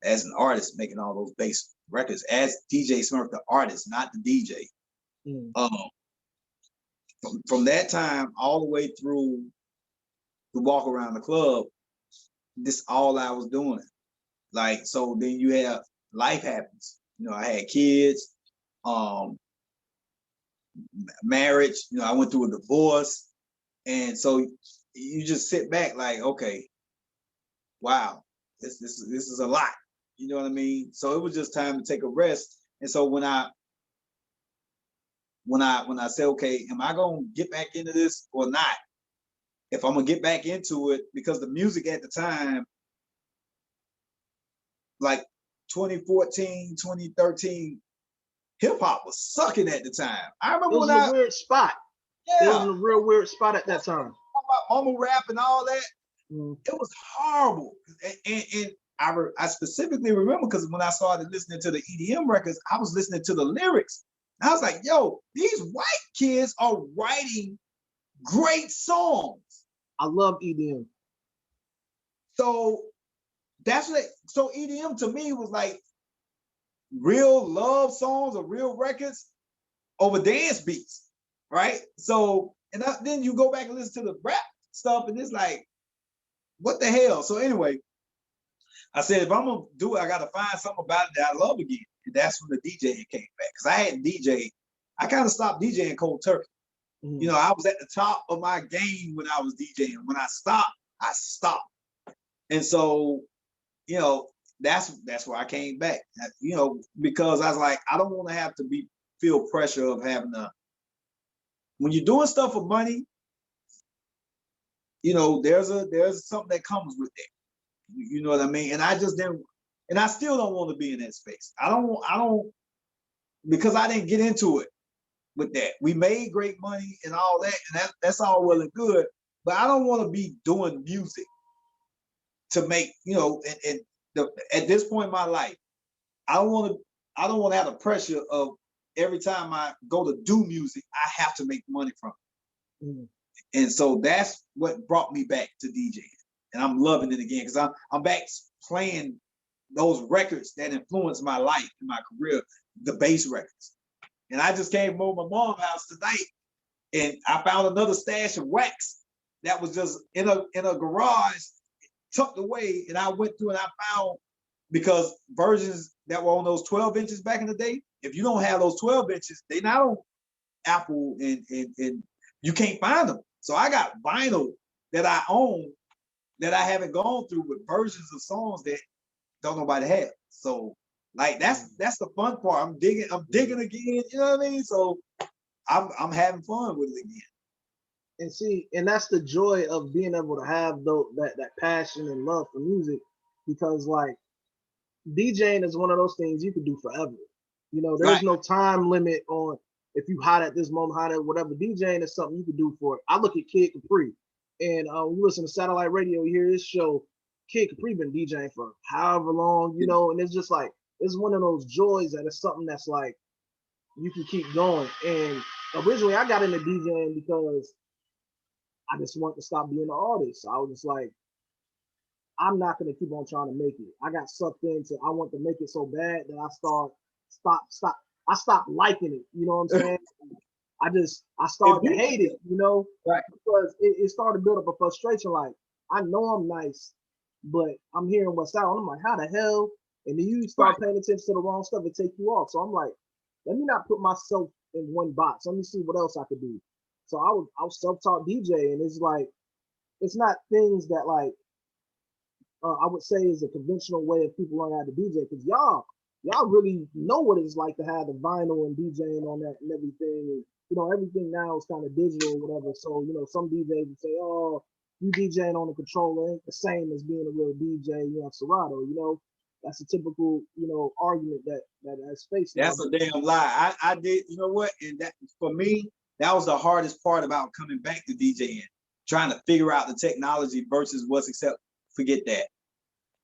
as an artist, making all those bass records as DJ Smurf, the artist, not the DJ. From that time all the way through the walk around the club, this all I was doing. Like, so then you have life happens. I had kids, marriage. I went through a divorce, and so you just sit back like, okay, wow, this is a lot. You know what I mean? So it was just time to take a rest. And so when I say, okay, am I gonna get back into this or not? If I'm gonna get back into it, because the music at the time, like 2014, 2013, hip hop was sucking at the time. I remember it was a weird spot. Yeah, it was a real weird spot at that time. Mama rap and all that. It was horrible, and I specifically remember because when I started listening to the EDM records, I was listening to the lyrics. And I was like, yo, these white kids are writing great songs. I love EDM. So that's what. So EDM to me was like real love songs or real records over dance beats, right? So and then you go back and listen to the rap stuff, and it's like, what the hell? So anyway, I said if I'm gonna do it, I gotta find something about it that I love again. And that's when the DJing came back. Because I hadn't DJed. I kind of stopped DJing cold turkey. You know, I was at the top of my game when I was DJing. When I stopped. And so, you know, that's where I came back. You know, because I was like, I don't want to have to feel pressure of having to. When you're doing stuff for money, you know, there's something that comes with it. You know what I mean? And I just didn't, and I still don't want to be in that space. I don't, because I didn't get into it with that. We made great money and all that, and that's all well and good, but I don't want to be doing music to make, you know, at this point in my life, I don't want to have the pressure of every time I go to do music, I have to make money from it. Mm-hmm. And so that's what brought me back to DJing. And I'm loving it again because I'm back playing those records that influenced my life and my career, the bass records. And I just came over my mom's house tonight, and I found another stash of wax that was just in a garage, tucked away. And I went through and I found, because versions that were on those 12 inches back in the day, if you don't have those 12 inches, they not on Apple and you can't find them. So I got vinyl that I own that I haven't gone through with versions of songs that don't nobody have. So like that's the fun part. I'm digging again, you know what I mean? So I'm having fun with it again. And see, and that's the joy of being able to have that passion and love for music, because like DJing is one of those things you can do forever. You know, there's no time limit on if you hot at this moment, hot at whatever. DJing is something you can do for it. I look at Kid Capri, and you listen to satellite radio, you hear his show. Kid Capri been DJing for however long, you know, and it's just like, it's one of those joys that is something that's like, you can keep going. And originally I got into DJing because I just wanted to stop being an artist. I was just like, I'm not going to keep on trying to make it. I got sucked into, I want to make it so bad that I stopped liking it. You know what I'm saying? I started to hate it, you know, because it started to build up a frustration. Like, I know I'm nice, but I'm hearing what's out. I'm like, how the hell? And then you start paying attention to the wrong stuff and take you off. So I'm like, let me not put myself in one box. Let me see what else I could do. So I was self-taught DJ, and it's like, it's not things that like, I would say is a conventional way of people learning how to DJ, because y'all really know what it's like to have the vinyl and DJing on that and everything. And, you know, everything now is kind of digital or whatever. So, you know, some DJs would say, oh, you DJing on a controller ain't the same as being a real DJ. You have Serato, you know. That's a typical, you know, argument that has faced. That's a damn lie. I did, you know what? And that, for me, that was the hardest part about coming back to DJing, trying to figure out the technology versus what's acceptable. Forget that.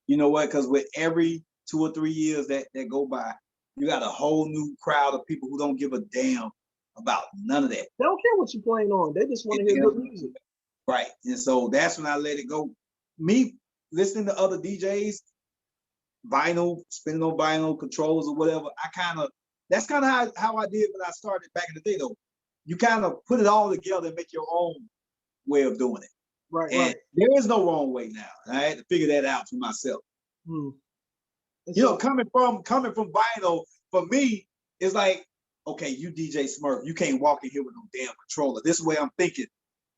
You know what? Because with every 2 or 3 years that go by, you got a whole new crowd of people who don't give a damn about none of that. They don't care what you're playing on. They just want to hear good music. Right. And so that's when I let it go. Me listening to other DJs, vinyl, spinning on vinyl, controls or whatever, that's kind of how I did when I started back in the day, though. You kind of put it all together and make your own way of doing it. Right, and there is no wrong way now. I had to figure that out for myself. You know, coming from vinyl, for me, it's like, okay, you DJ Smurf, you can't walk in here with no damn controller. This is the way I'm thinking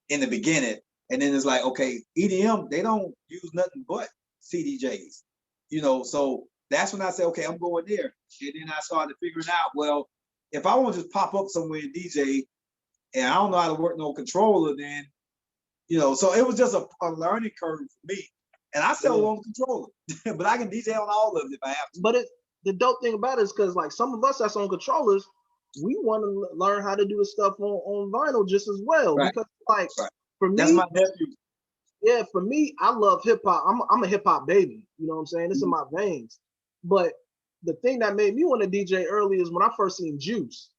in the beginning. And then it's like, okay, EDM, they don't use nothing but CDJs. You know, so that's when I said, okay, I'm going there. And then I started figuring out, well, if I want to just pop up somewhere and DJ, and I don't know how to work no controller, then, you know, so it was just a learning curve for me. And I sell on the controller, but I can DJ on all of it if I have to. But the dope thing about it is because, like, some of us that's on controllers, we want to learn how to do the stuff on vinyl just as well. Because, like, for me, that's my nephew. Yeah, for me, I love hip hop. I'm a hip hop baby. You know what I'm saying? It's in my veins. But the thing that made me want to DJ early is when I first seen Juice.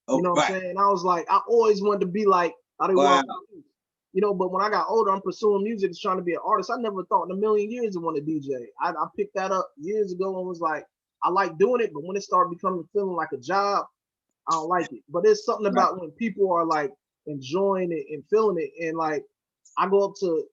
You Oh, know what I'm right. saying? I was like, I always wanted to be like how they Wow. were. You know, but when I got older, I'm pursuing music, trying to be an artist. I never thought in a million years to want to DJ. I picked that up years ago and was like, I like doing it, but when it started becoming feeling like a job, I don't like it. But there's something Right. about when people are like enjoying it and feeling it. And like I go up to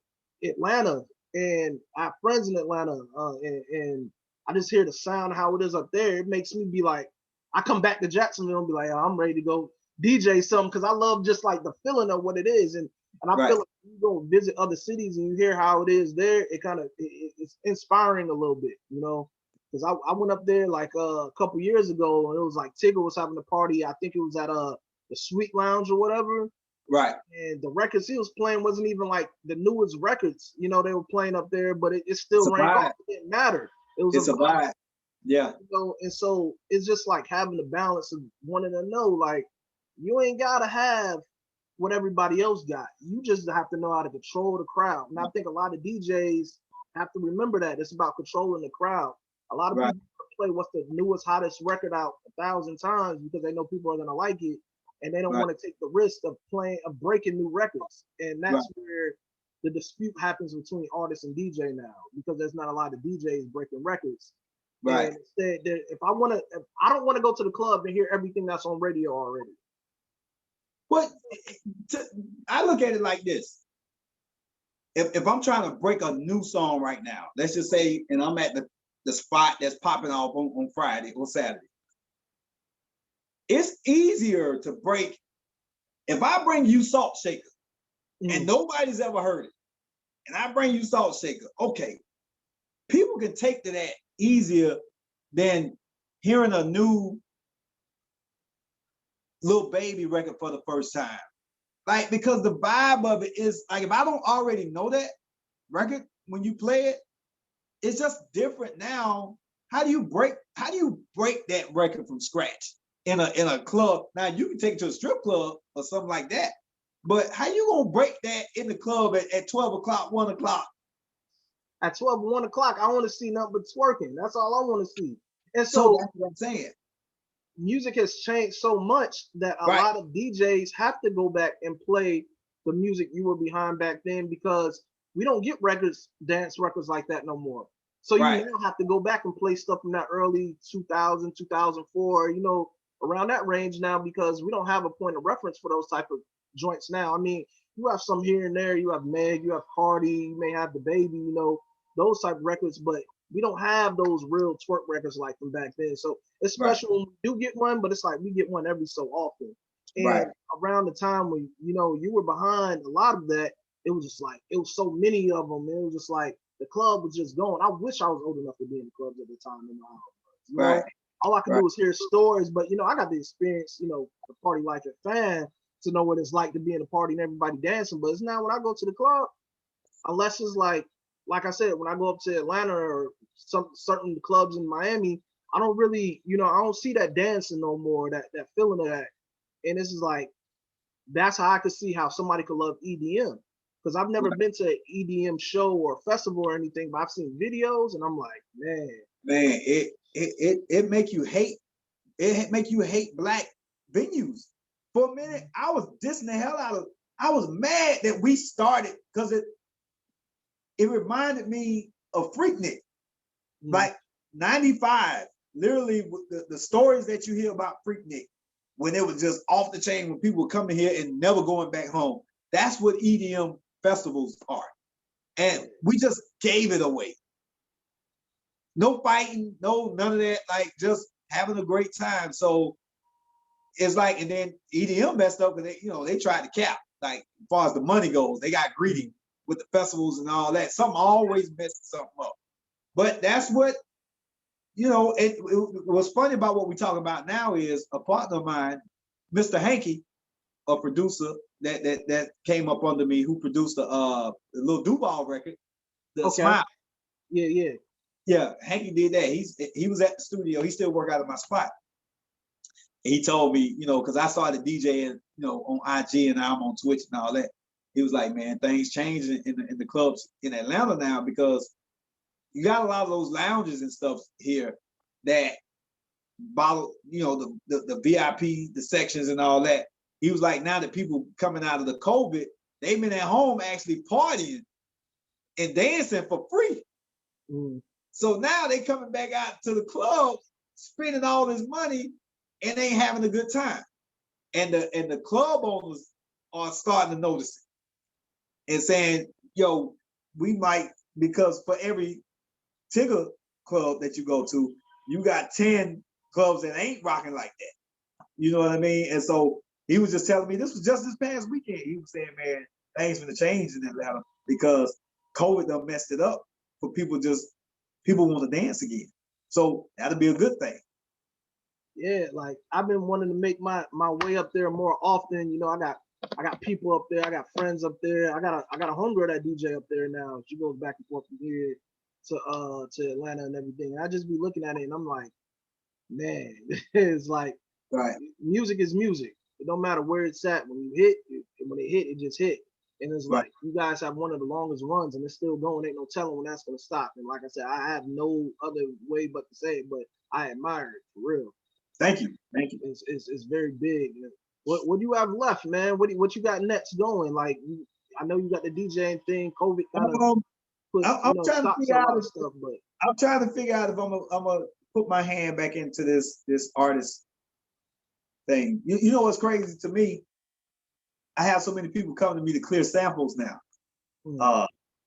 Atlanta and I have friends in Atlanta, and I just hear the sound of how it is up there. It makes me be like, I come back to Jacksonville and be like, oh, I'm ready to go DJ something because I love just like the feeling of what it is. And I feel Right. like you go visit other cities and you hear how it is there, it kind of it's inspiring a little bit, you know. Because I went up there like a couple years ago and it was like Tigger was having a party. I think it was at the Sweet Lounge or whatever. Right. And the records he was playing wasn't even like the newest records, you know, they were playing up there, but it It's still a rang off. vibe. It didn't matter. It was a It's a vibe, vibe. Yeah. you know. And so it's just like having the balance of wanting to know, like, you ain't gotta have what everybody else got. You just have to know how to control the crowd. And I think a lot of DJs have to remember that it's about controlling the crowd. A lot of Right. people play what's the newest, hottest record out 1,000 times because they know people are gonna like it, and they don't Right. want to take the risk of breaking new records. And Right. that's where the dispute happens between artists and DJ now because there's not a lot of DJs breaking records. Right. And instead, if I don't want to go to the club and hear everything that's on radio already. But I look at it like this. If I'm trying to break a new song right now, let's just say, and I'm at the spot that's popping off on Friday or Saturday, it's easier to break if I bring you Salt Shaker and nobody's ever heard it, and I bring you Salt Shaker, okay, people can take to that easier than hearing a new Lil Baby record for the first time. Like, because the vibe of it is like, if I don't already know that record when you play it, it's just different now. How do you break that record from scratch in a club? Now you can take it to a strip club or something like that. But how you gonna break that in the club at 12 o'clock, 1 o'clock? At 12 or 1 o'clock, I want to see nothing but twerking. That's all I want to see. And So so that's what I'm saying. music has changed so much that a Right, lot of DJs have to go back and play the music you were behind back then because we don't get dance records like that no more. So you right, now have to go back and play stuff from that early 2000, 2004, you know, around that range now because we don't have a point of reference for those type of joints now. I mean, you have some here and there. You have Meg, you have Cardi, you may have the Baby, you know, those type of records, but we don't have those real twerk records like from back then. So it's right, special when we do get one, but it's like we get one every so often. right, And around the time when you know you were behind a lot of that, it was just like it was so many of them. It was just like the club was just going. I wish I was old enough to be in the clubs at the time. You right, know, all I could right. do was hear stories, but you know, I got the experience. You know, the party life at fan to know what it's like to be in a party and everybody dancing. But it's now when I go to the club, unless it's like I said, when I go up to Atlanta or some certain clubs in Miami, I don't really, you know, I don't see that dancing no more, that feeling of that. And this is like that's how I could see how somebody could love EDM. Because I've never Right. been to an EDM show or festival or anything, but I've seen videos and I'm like, man, Man, it make you hate. It make you hate black venues. For a minute, I was dissing the hell out of. I was mad that we started because it reminded me of Freaknik, mm, like '95. Literally, the stories that you hear about Freaknik when it was just off the chain, when people were coming here and never going back home. That's what EDM festivals are, and we just gave it away. No fighting, no none of that. Like just having a great time. So it's like, and then EDM messed up because they tried to cap. Like as far as the money goes, they got greedy with the festivals and all that. Something always messes something up. But that's what what's funny about what we talk about now is a partner of mine, Mr. Hanky, a producer that came up under me, who produced the little Duval record, the okay, Smile. yeah, yeah, Yeah, Hanky did that. He was at the studio. He still work out of my spot. And he told me, because I started DJing, on IG and now I'm on Twitch and all that. he was like, man, things changing in the clubs in Atlanta now, because you got a lot of those lounges and stuff here that bottle, you know, the VIP, the sections and all that. He was like, now that people coming out of the COVID, they've been at home actually partying and dancing for free. Mm. So now they coming back out to the club, spending all this money, and ain't having a good time. And the club owners are starting to notice it and saying, yo, we might, because for every Tigger club that you go to, you got 10 clubs that ain't rocking like that. You know what I mean? And so he was just telling me, this was just this past weekend. He was saying, man, things gonna change in Atlanta because COVID done messed it up for people want to dance again. So that'll be a good thing. Yeah, like I've been wanting to make my way up there more often. You know, I got people up there, I got friends up there. I got a homegirl that DJ up there now. She goes back and forth from here to Atlanta and everything. And I just be looking at it and I'm like, man, it's like Right. Music is music. It don't matter where it's at. When it hit, it just hit. And it's Right. like you guys have one of the longest runs and it's still going. Ain't no telling when that's gonna stop. And like I said, I have no other way but to say it, but I admire it for real. Thank you. Thank you. It's very big. What do you have left, man? What you got next going? Like I know you got the DJing thing. COVID kind of I'm trying to figure out stuff, but I'm trying to figure out if I'm gonna put my hand back into this artist thing. You know what's crazy to me? I have so many people coming to me to clear samples now.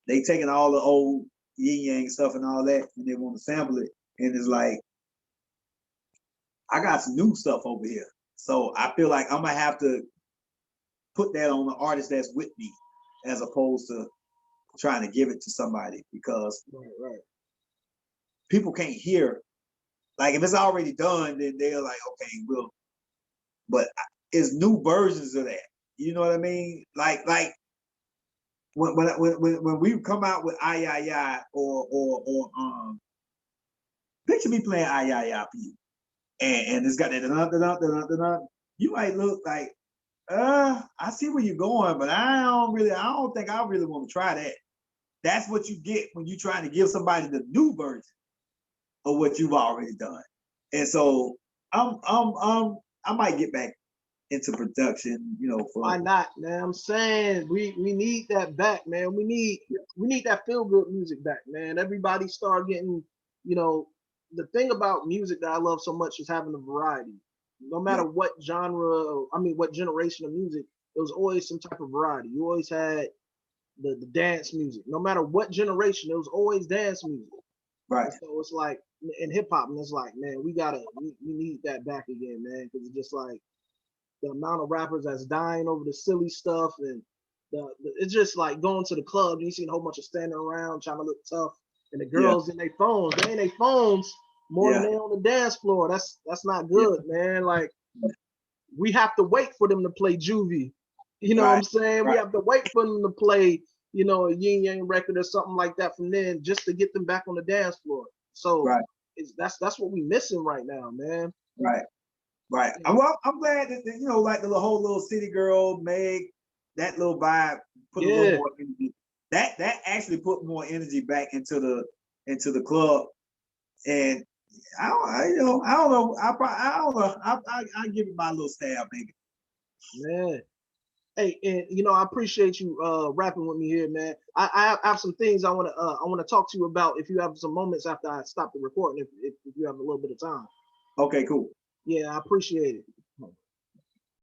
They taking all the old Ying Yang stuff and all that, and they want to sample it. And it's like, I got some new stuff over here. So I feel like I'm gonna have to put that on the artist that's with me, as opposed to trying to give it to somebody, because right. people can't hear. Like if it's already done, then they're like, okay, we'll. But it's new versions of that. You know what I mean? Like when we come out with I or picture me playing I for you, and it's got that you might look like, I see where you're going, but I don't think I really want to try that. That's what you get when you're trying to give somebody the new version of what you've already done. And so I might get back into production, you know. Why not, man? I'm saying we need that back, man. We need that feel good music back, man. Everybody start getting, you know, the thing about music that I love so much is having a variety. No matter what genre, what generation of music, there was always some type of variety. You always had the dance music. No matter what generation, there was always dance music. Right. And so it's like in hip hop, and it's like, man, we need that back again, man, because it's just like the amount of rappers that's dying over the silly stuff, and it's just like going to the club and you see a whole bunch of standing around trying to look tough, and the girls in their phones, they in their phones more than they on the dance floor. That's not good, man. Like we have to wait for them to play Juvie. You know what I'm saying? We have to wait for them to play, you know, a Ying Yang record or something like that from then, just to get them back on the dance floor. So that's what we missing right now, man. Right. I'm glad that, you know, like the whole little City Girl, Meg, that little vibe put a little more energy. That actually put more energy back into the club. And I don't know. I give it my little stab, maybe. Man. Hey, and you know, I appreciate you rapping with me here, man. I have some things I wanna talk to you about if you have some moments after I stop the recording, if you have a little bit of time. Okay, cool. Yeah, I appreciate it.